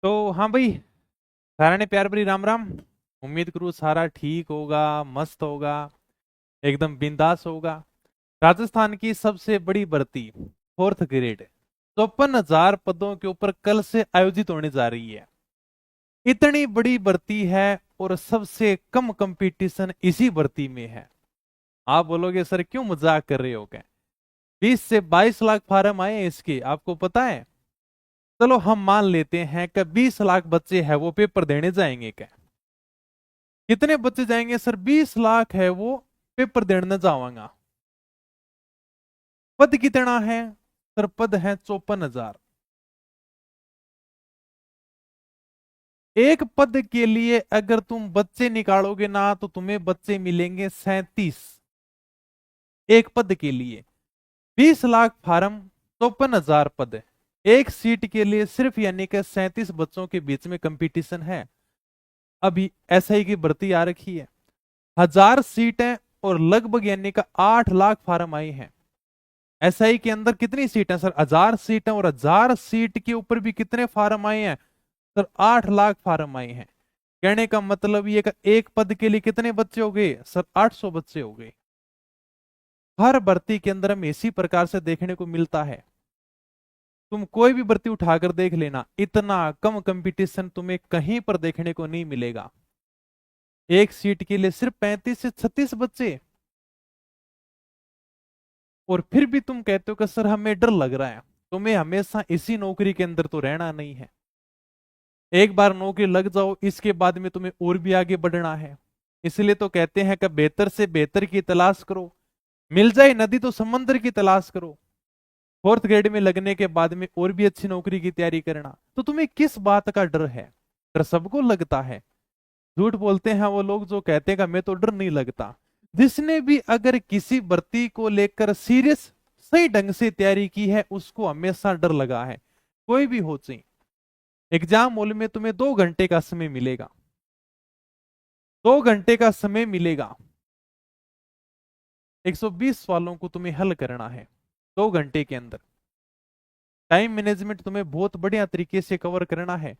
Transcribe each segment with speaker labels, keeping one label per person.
Speaker 1: तो हाँ भाई, सारा ने प्यार भरी राम राम। उम्मीद करूँ सारा ठीक होगा, मस्त होगा, एकदम बिंदास होगा। राजस्थान की सबसे बड़ी भर्ती, फोर्थ ग्रेड, 54,000 पदों के ऊपर कल से आयोजित होने जा रही है। इतनी बड़ी भर्ती है और सबसे कम कंपटीशन इसी भर्ती में है। आप बोलोगे सर क्यों मजाक कर रहे हो क्या? 20 से 22 लाख फार्म आए हैं इसके, आपको पता है? चलो हम मान लेते हैं कि 20 लाख बच्चे हैं वो पेपर देने जाएंगे क्या? कितने बच्चे जाएंगे सर? 20 लाख है वो पेपर देने जावांगा। पद कितना है सर? पद है 54,000। एक पद के लिए अगर तुम बच्चे निकालोगे ना तो तुम्हें बच्चे मिलेंगे 37। एक पद के लिए 20 लाख फार्म, 54,000 पद। एक सीट के लिए सिर्फ यानी कि 37 बच्चों के बीच में कंपटीशन है। अभी एसआई की भर्ती आ रखी है, 1,000 सीटें और लगभग यानी का 8 लाख फार्म आए हैं। एसआई के अंदर कितनी सीट है सर? 1,000 सीट है और 1,000 सीट के ऊपर भी कितने फार्म आए हैं सर? 8 लाख फार्म आए हैं। कहने का मतलब ये कि एक पद के लिए कितने बच्चे हो गए सर? 800 बच्चे हो गए। हर भर्ती के अंदर हमें इसी प्रकार से देखने को मिलता है। तुम कोई भी भर्ती उठाकर देख लेना, इतना कम कंपटीशन तुम्हें कहीं पर देखने को नहीं मिलेगा। एक सीट के लिए सिर्फ 35 से 36 बच्चे। और फिर भी तुम कहते हो कि सर हमें डर लग रहा है। तुम्हें हमेशा इसी नौकरी के अंदर तो रहना नहीं है। एक बार नौकरी लग जाओ, इसके बाद में तुम्हें और भी आगे बढ़ना है। इसलिए तो कहते हैं कि बेहतर से बेहतर की तलाश करो, मिल जाए नदी तो समंदर की तलाश करो। फोर्थ ग्रेड में लगने के बाद में और भी अच्छी नौकरी की तैयारी करना। तो तुम्हें किस बात का डर है? डर सबको लगता है। झूठ बोलते हैं वो लोग जो कहते हैं कि हमें तो डर नहीं लगता। जिसने भी अगर किसी भर्ती को लेकर सीरियस सही ढंग से तैयारी की है उसको हमेशा डर लगा है। कोई भी हो चाहिए, एग्जाम हॉल में तुम्हें 2 घंटे का समय मिलेगा। 2 घंटे का समय मिलेगा, 120 सवालों को तुम्हें हल करना है 2 घंटे के अंदर। टाइम मैनेजमेंट तुम्हें बहुत बढ़िया तरीके से कवर करना है।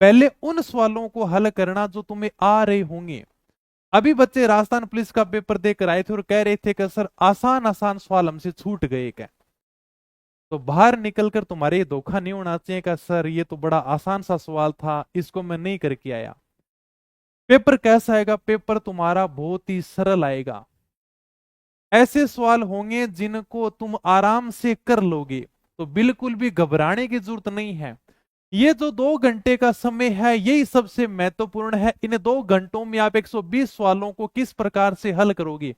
Speaker 1: पहले उन सवालों को हल करना जो तुम्हें आ रहे होंगे। अभी बच्चे राजस्थान पुलिस का पेपर देकर आए थे और कह रहे थे कि सर आसान आसान सवाल हमसे छूट गए क्या? तो बाहर निकलकर तुम्हारे ये धोखा नहीं होना चाहिए कि सर ये तो बड़ा आसान सा सवाल था, इसको मैं नहीं करके आया। पेपर कैसा आएगा? पेपर तुम्हारा बहुत ही सरल आएगा। ऐसे सवाल होंगे जिनको तुम आराम से कर लोगे, तो बिल्कुल भी घबराने की जरूरत नहीं है। ये जो 2 घंटे का समय है यही सबसे महत्वपूर्ण है। इन 2 घंटों में आप 120 सवालों को किस प्रकार से हल करोगे,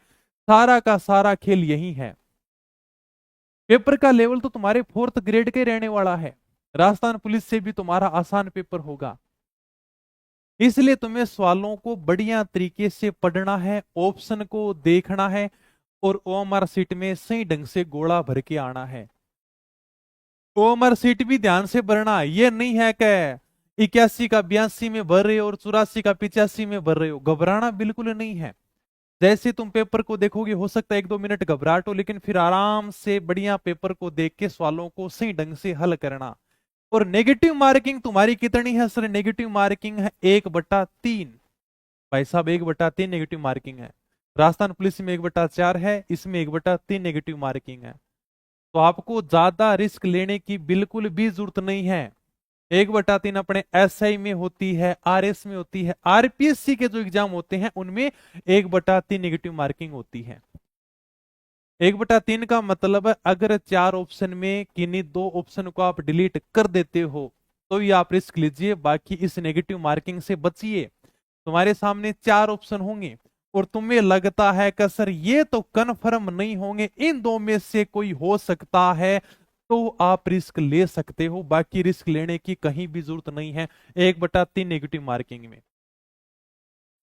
Speaker 1: सारा का सारा खेल यही है। पेपर का लेवल तो तुम्हारे फोर्थ ग्रेड के रहने वाला है। राजस्थान पुलिस से भी तुम्हारा आसान पेपर होगा। इसलिए तुम्हें सवालों को बढ़िया तरीके से पढ़ना है, ऑप्शन को देखना है और ओएमआर सीट में सही ढंग से गोला भर के आना है। ओएमआर सीट भी ध्यान से भरना। ये नहीं है कि 81 का 82 में भर रहे हो और 84 का 85 में भर रहे हो। घबराना बिल्कुल नहीं है। जैसे तुम पेपर को देखोगे हो सकता है 1-2 मिनट घबराहट हो, लेकिन फिर आराम से बढ़िया पेपर को देख के सवालों को सही ढंग से हल करना। और नेगेटिव मार्किंग तुम्हारी कितनी है सर? नेगेटिव मार्किंग है 1/3। भाई साहब 1/3 नेगेटिव मार्किंग है। राजस्थान पुलिस में 1/4 है, इसमें 1/3 नेगेटिव मार्किंग है। तो आपको ज्यादा रिस्क लेने की बिल्कुल भी जरूरत नहीं है। 1/3 अपने एसआई में होती है, आरएस में होती है, आरपीएससी के जो एग्जाम होते हैं उनमें 1/3 नेगेटिव मार्किंग होती है। 1/3 का मतलब है अगर 4 ऑप्शन में किन्हीं 2 ऑप्शन को आप डिलीट कर देते हो तो ये आप रिस्क लीजिए, बाकी इस नेगेटिव मार्किंग से बचिए। तुम्हारे सामने 4 ऑप्शन होंगे और तुम्हें लगता है कि सर ये तो कन्फर्म नहीं होंगे, इन दो में से कोई हो सकता है, तो आप रिस्क ले सकते हो। बाकी रिस्क लेने की कहीं भी जरूरत नहीं है 1/3 नेगेटिव मार्किंग में।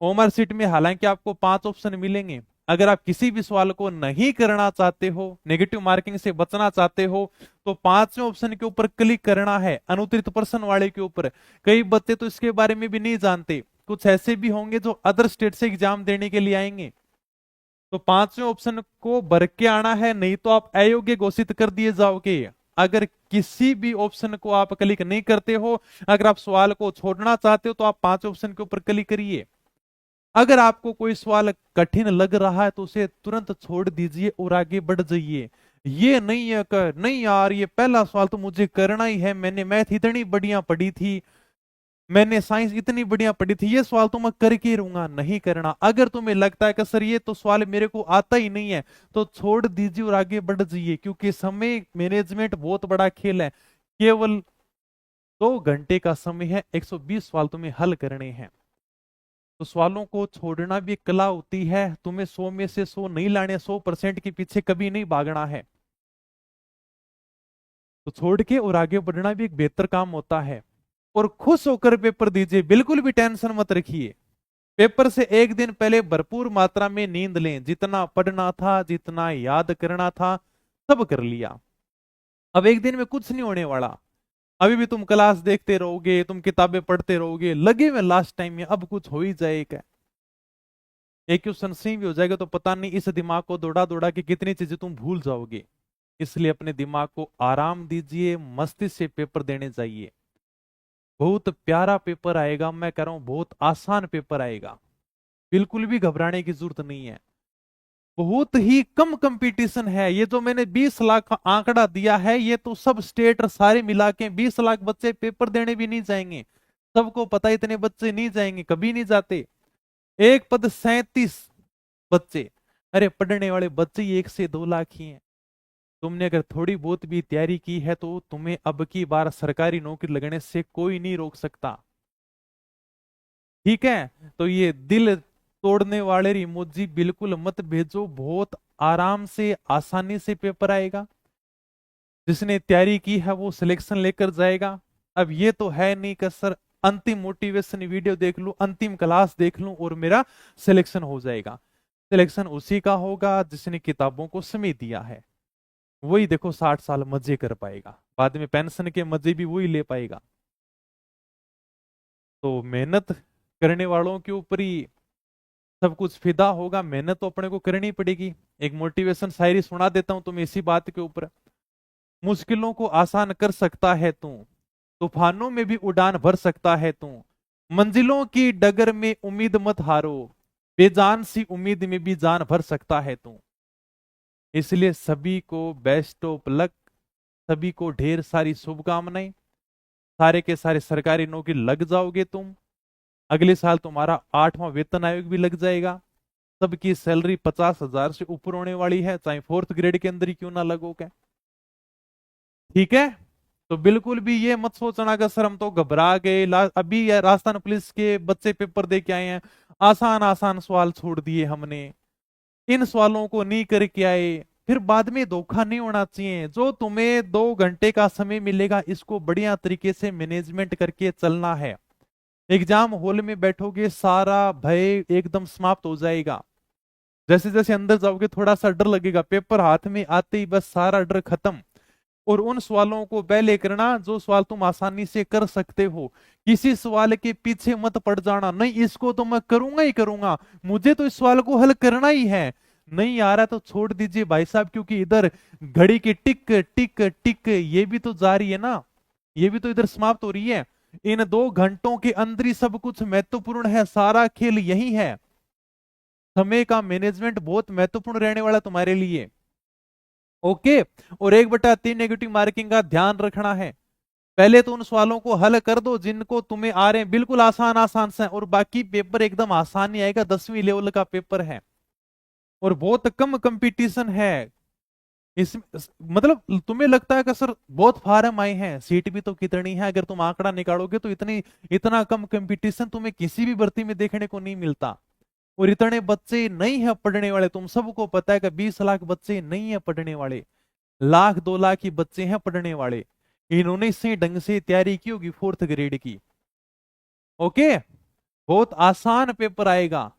Speaker 1: ओमर सीट में हालांकि आपको 5 ऑप्शन मिलेंगे। अगर आप किसी भी सवाल को नहीं करना चाहते हो, नेगेटिव मार्किंग से बचना चाहते हो, तो 5वें ऑप्शन के ऊपर क्लिक करना है, अनुत्तरित प्रश्न वाले के ऊपर। कई बच्चे तो इसके बारे में भी नहीं जानते। कुछ ऐसे भी होंगे जो अदर स्टेट से एग्जाम देने के लिए आएंगे। तो 5वें ऑप्शन को भर के आना है, नहीं तो आप अयोग्य घोषित कर दिए जाओगे। अगर किसी भी ऑप्शन को आप क्लिक नहीं करते हो, अगर आप सवाल को छोड़ना चाहते हो तो आप 5 ऑप्शन के ऊपर क्लिक करिए। अगर आपको कोई सवाल कठिन लग रहा है तो उसे तुरंत छोड़ दीजिए और आगे बढ़ जाइए। ये नहीं है कर नहीं यार, ये पहला सवाल तो मुझे करना ही है, मैंने मैथ इतनी बढ़िया पढ़ी थी, मैंने साइंस इतनी बढ़िया पढ़ी थी, ये सवाल तो मैं करके रहूंगा। नहीं करना। अगर तुम्हें लगता है कि सर ये तो सवाल मेरे को आता ही नहीं है, तो छोड़ दीजिए और आगे बढ़ जाइए, क्योंकि समय मैनेजमेंट बहुत बड़ा खेल है। केवल 2 घंटे का समय है, 120 सवाल तुम्हें हल करने हैं। तो सवालों को छोड़ना भी एक कला होती है। तुम्हें 100 में से 100 नहीं लाने, 100% के पीछे कभी नहीं भागना है। तो छोड़ के और आगे बढ़ना भी एक बेहतर काम होता है। और खुश होकर पेपर दीजिए, बिल्कुल भी टेंशन मत रखिए। पेपर से एक दिन पहले भरपूर मात्रा में नींद लें। जितना पढ़ना था, जितना याद करना था, सब कर लिया। अब एक दिन में कुछ नहीं होने वाला। अभी भी तुम क्लास देखते रहोगे, तुम किताबें पढ़ते रहोगे, लगे हुए लास्ट टाइम में, अब कुछ हो ही जाएगा। एक क्वेश्चन सही भी हो जाएगा तो पता नहीं इस दिमाग को दौड़ा दौड़ा के कितनी चीजें तुम भूल जाओगे। इसलिए अपने दिमाग को आराम दीजिए, मस्ती से पेपर देने जाइए। बहुत प्यारा पेपर आएगा, मैं कह रहा हूं बहुत आसान पेपर आएगा। बिल्कुल भी घबराने की जरूरत नहीं है। बहुत ही कम कंपटीशन है। ये जो मैंने 20 लाख का आंकड़ा दिया है, ये तो सब स्टेट सारे मिला के 20 लाख बच्चे पेपर देने भी नहीं जाएंगे। सबको पता है इतने बच्चे नहीं जाएंगे, कभी नहीं जाते। एक पद 37 बच्चे। अरे पढ़ने वाले बच्चे ही 1 से 2 लाख ही हैं। तुमने अगर थोड़ी बहुत भी तैयारी की है तो तुम्हें अब की बार सरकारी नौकरी लगने से कोई नहीं रोक सकता। ठीक है। तो ये दिल तोड़ने वाले इमोजी बिल्कुल मत भेजो। बहुत आराम से, आसानी से पेपर आएगा। जिसने तैयारी की है वो सिलेक्शन लेकर जाएगा। अब ये तो है नहीं कि सर अंतिम मोटिवेशन वीडियो देख लूं, अंतिम क्लास देख लूं और मेरा सिलेक्शन हो जाएगा। सिलेक्शन उसी का होगा जिसने किताबों को समय दिया है। वही देखो 60 साल मजे कर पाएगा, बाद में पेंशन के मजे भी वही ले पाएगा। तो मेहनत करने वालों के ऊपर ही सब कुछ फिदा होगा। मेहनत तो अपने को करनी पड़ेगी। एक मोटिवेशन शायरी सुना देता हूं तुम्हें इसी बात के ऊपर। मुश्किलों को आसान कर सकता है तू, तूफानों में भी उड़ान भर सकता है तू, मंजिलों की डगर में उम्मीद मत हारो, बेजान सी उम्मीद में भी जान भर सकता है तू। इसलिए सभी को बेस्ट ऑफ लक, सभी को ढेर सारी शुभकामनाएं। सारे के सारे सरकारी नौकरी लग जाओगे तुम। अगले साल तुम्हारा 8वां वेतन आयोग भी लग जाएगा। सबकी सैलरी 50,000 से ऊपर होने वाली है, चाहे 4th ग्रेड के अंदर ही क्यों ना लगोगे। ठीक है। तो बिल्कुल भी ये मत सोचना कि सर हम तो घबरा गए, अभी राजस्थान पुलिस के बच्चे पेपर दे के आए हैं, आसान आसान सवाल छोड़ दिए हमने, इन सवालों को नहीं करके आए, फिर बाद में धोखा नहीं होना चाहिए। जो तुम्हें 2 घंटे का समय मिलेगा, इसको बढ़िया तरीके से मैनेजमेंट करके चलना है। एग्जाम हॉल में बैठोगे, सारा भय एकदम समाप्त हो जाएगा। जैसे जैसे अंदर जाओगे थोड़ा सा डर लगेगा, पेपर हाथ में आते ही बस सारा डर खत्म। और उन सवालों को पहले करना जो सवाल तुम आसानी से कर सकते हो। किसी सवाल के पीछे मत पड़ जाना, नहीं इसको तो मैं करूंगा ही करूंगा, मुझे तो इस सवाल को हल करना ही है। नहीं आ रहा तो छोड़ दीजिए भाई साहब, क्योंकि इधर घड़ी की टिक टिक टिक ये भी तो जा रही है ना, ये भी तो इधर समाप्त हो रही है। इन 2 घंटों के अंदर ही सब कुछ महत्वपूर्ण है, सारा खेल यही है। समय का मैनेजमेंट बहुत महत्वपूर्ण रहने वाला तुम्हारे लिए। ओके। और 1/3 नेगेटिव मार्किंग का ध्यान रखना है। पहले तो उन सवालों को हल कर दो जिनको तुम्हें आ रहे हैं, बिल्कुल आसान आसान से, और बाकी पेपर एकदम आसान ही आएगा। 10वीं लेवल का पेपर है और बहुत कम कंपटीशन है। इस मतलब तुम्हें लगता है कि सर बहुत फार्म आए हैं, सीट भी तो कितनी है, अगर तुम आंकड़ा निकालोगे तो इतना कम कंपटीशन तुम्हें किसी भी भर्ती में देखने को नहीं मिलता। और इतने बच्चे नहीं है पढ़ने वाले। तुम सबको पता है कि 20 लाख बच्चे नहीं है पढ़ने वाले, 1,00,000-2,00,000 ही बच्चे हैं पढ़ने वाले। इन्होंने सही ढंग से तैयारी की होगी 4th ग्रेड की। ओके। बहुत आसान पेपर आएगा।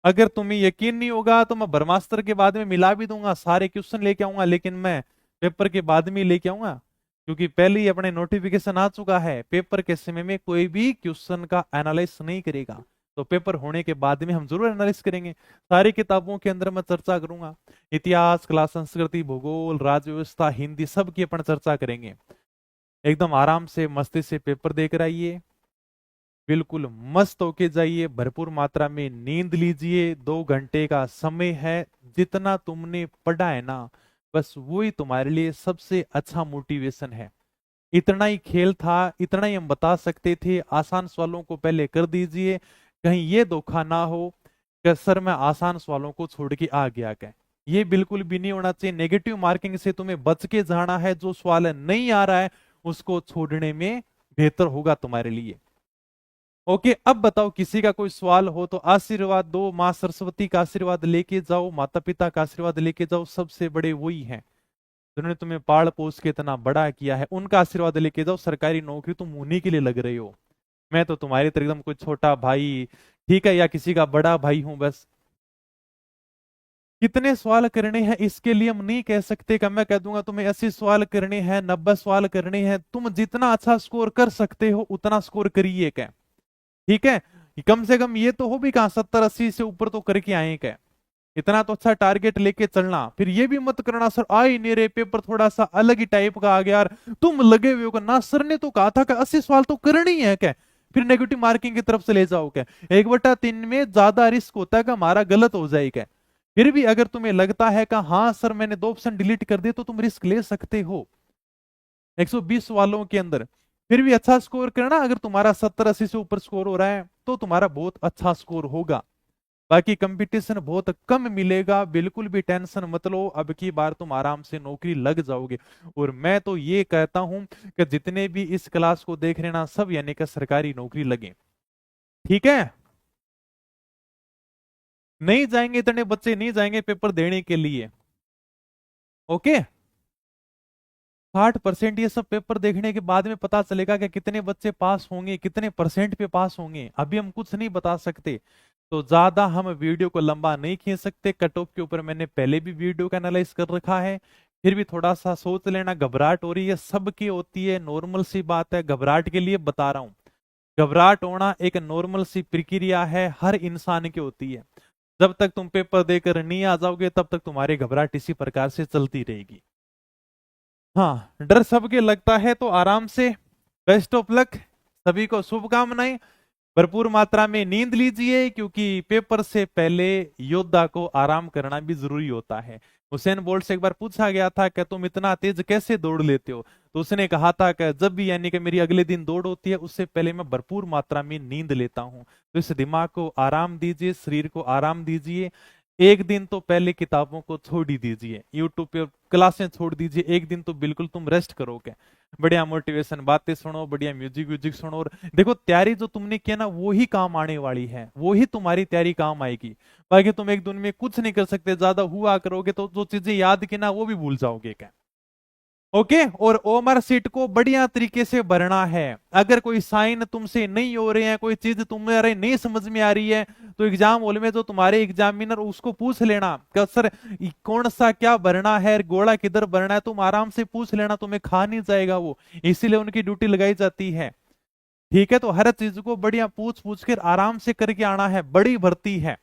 Speaker 1: अगर तुम्हें यकीन नहीं होगा तो मैं ब्रह्मास्त्र के बाद में मिला भी दूंगा, सारे क्वेश्चन लेके आऊंगा, लेकिन मैं पेपर के बाद में लेके आऊंगा, क्योंकि पहले ही अपने नोटिफिकेशन आ चुका है। पेपर के समय में कोई भी क्वेश्चन का एनालाइज नहीं करेगा, तो पेपर होने के बाद में हम जरूर एनालिसिस करेंगे। सारी किताबों के अंदर मैं चर्चा करूंगा, इतिहास, कला, संस्कृति, भूगोल, राज्य व्यवस्था, हिंदी, सब की अपन चर्चा करेंगे। एकदम आराम से मस्ती से पेपर देकर आइए, बिल्कुल मस्त होके जाइए, भरपूर मात्रा में नींद लीजिए। 2 घंटे का समय है, जितना तुमने पढ़ा है ना, बस वही तुम्हारे लिए सबसे अच्छा मोटिवेशन है। इतना ही खेल था, इतना ही हम बता सकते थे। आसान सवालों को पहले कर दीजिए, कहीं ये धोखा ना हो कि सर मैं आसान सवालों को छोड़ के आ गया। क्या ये बिल्कुल भी नहीं होना चाहिए। नेगेटिव मार्किंग से तुम्हें बच के जाना है। जो सवाल नहीं आ रहा है उसको छोड़ने में बेहतर होगा तुम्हारे लिए। ओके, अब बताओ किसी का कोई सवाल हो तो आशीर्वाद दो। माँ सरस्वती का आशीर्वाद लेके जाओ, माता पिता का आशीर्वाद लेके जाओ, सबसे बड़े वही हैं जिन्होंने तुम्हें पाल पोस के इतना बड़ा किया है, उनका आशीर्वाद लेके जाओ। सरकारी नौकरी तुम उन्हीं के लिए लग रहे हो। मैं तो तुम्हारी तरह एकदम कोई छोटा भाई, ठीक है, या किसी का बड़ा भाई हूं बस। कितने सवाल करने हैं इसके लिए हम नहीं कह सकते कि मैं कह दूंगा तुम्हें 80 सवाल करने हैं, 90 सवाल करने हैं। तुम जितना अच्छा स्कोर कर सकते हो उतना स्कोर करिए। क्या ठीक है, कम से कम ये तो हो भी कहां 70-80 से ऊपर तो करके आए। क्या इतना तो अच्छा टारगेट लेके चलना। फिर ये भी मत करना सर आ ही नहीं रहे, पेपर थोड़ा सा अलग ही टाइप का आ गया यार, तुम लगे हुए हो ना, सर ने तो कहा था कि 80 सवाल तो करनी है। क्या फिर नेगेटिव मार्किंग की तरफ से ले जाओ। क्या 1/3 में ज्यादा रिस्क होता है कि हमारा गलत हो जाएगा। फिर भी अगर तुम्हें लगता है कि हाँ सर मैंने 2 ऑप्शन डिलीट कर दिए, तो तुम रिस्क ले सकते हो 120 सवालों के अंदर। फिर भी अच्छा स्कोर करना। अगर तुम्हारा 70-80 से ऊपर स्कोर हो रहा है तो तुम्हारा बहुत अच्छा स्कोर होगा। बाकी कंपटीशन बहुत कम मिलेगा, बिल्कुल भी टेंशन मत लो। अब की बार तुम आराम से नौकरी लग जाओगे। और मैं तो ये कहता हूं कि जितने भी इस क्लास को देख रहे ना, सब यानी कि सरकारी नौकरी लगे। ठीक है, नहीं जाएंगे इतने बच्चे, नहीं जाएंगे पेपर देने के लिए। ओके, 60% ये सब पेपर देखने के बाद में पता चलेगा कि कितने बच्चे पास होंगे, कितने परसेंट पे पास होंगे। अभी हम कुछ नहीं बता सकते, तो ज्यादा हम वीडियो को लंबा नहीं खींच सकते। कट ऑफ के ऊपर मैंने पहले भी वीडियो का एनालाइज कर रखा है। फिर भी थोड़ा सा सोच लेना, घबराहट हो रही है, सबकी होती है, नॉर्मल सी बात है। घबराहट के लिए बता रहा हूं, घबराहट होना एक नॉर्मल सी प्रक्रिया है, हर इंसान की होती है। जब तक तुम पेपर देकर नहीं आ जाओगे तब तक तुम्हारी घबराहट इसी प्रकार से चलती रहेगी। हाँ, डर सबके लगता है, तो आराम से, बेस्ट ऑफ लक, सभी को शुभकामनाएं। भरपूर मात्रा में नींद लीजिए, क्योंकि पेपर से पहले योद्धा को आराम करना भी जरूरी होता है। हुसैन बोल्ट से एक बार पूछा गया था कि तुम इतना तेज कैसे दौड़ लेते हो, तो उसने कहा था कि जब भी यानी कि मेरी अगले दिन दौड़ होती है उससे पहले मैं भरपूर मात्रा में नींद लेता हूं। तो इस दिमाग को आराम दीजिए, शरीर को आराम दीजिए। एक दिन तो पहले किताबों को छोड़ ही दीजिए, यूट्यूब पे क्लासें छोड़ दीजिए। एक दिन तो बिल्कुल तुम रेस्ट करोगे, बढ़िया मोटिवेशन बातें सुनो, बढ़िया म्यूजिक व्यूजिक सुनो। और देखो तैयारी जो तुमने किया ना वो ही काम आने वाली है, वो ही तुम्हारी तैयारी काम आएगी। बाकी तुम एक दिन में कुछ नहीं कर सकते, ज्यादा हुआ करोगे तो जो चीजें याद की ना वो भी भूल जाओगे। क्या ओके, और ओमर सीट को बढ़िया तरीके से भरना है। अगर कोई साइन तुमसे नहीं हो रहे हैं, कोई चीज तुम्हारे नहीं समझ में आ रही है, तो एग्जाम हॉल में जो तुम्हारे एग्जामिनर उसको पूछ लेना कि सर कौन सा क्या भरना है, गोला किधर भरना है, तुम आराम से पूछ लेना, तुम्हें खा नहीं जाएगा वो, इसीलिए उनकी ड्यूटी लगाई जाती है। ठीक है, तो हर चीज को बढ़िया पूछ पूछ कर आराम से करके आना है, बड़ी भर्ती है।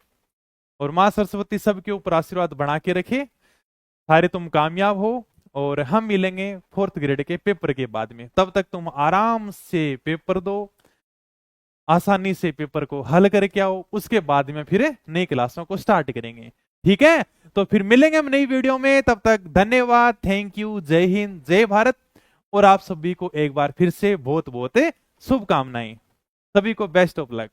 Speaker 1: और माँ सरस्वती सबके ऊपर आशीर्वाद बना के रखे, सारे तुम कामयाब हो। और हम मिलेंगे 4th ग्रेड के पेपर के बाद में, तब तक तुम आराम से पेपर दो, आसानी से पेपर को हल करके आओ। उसके बाद में फिर नई क्लासों को स्टार्ट करेंगे। ठीक है, तो फिर मिलेंगे हम नई वीडियो में, तब तक धन्यवाद, थैंक यू, जय हिंद, जय भारत। और आप सभी को एक बार फिर से बहुत बहुत शुभकामनाएं। सभी को बेस्ट ऑफ लक।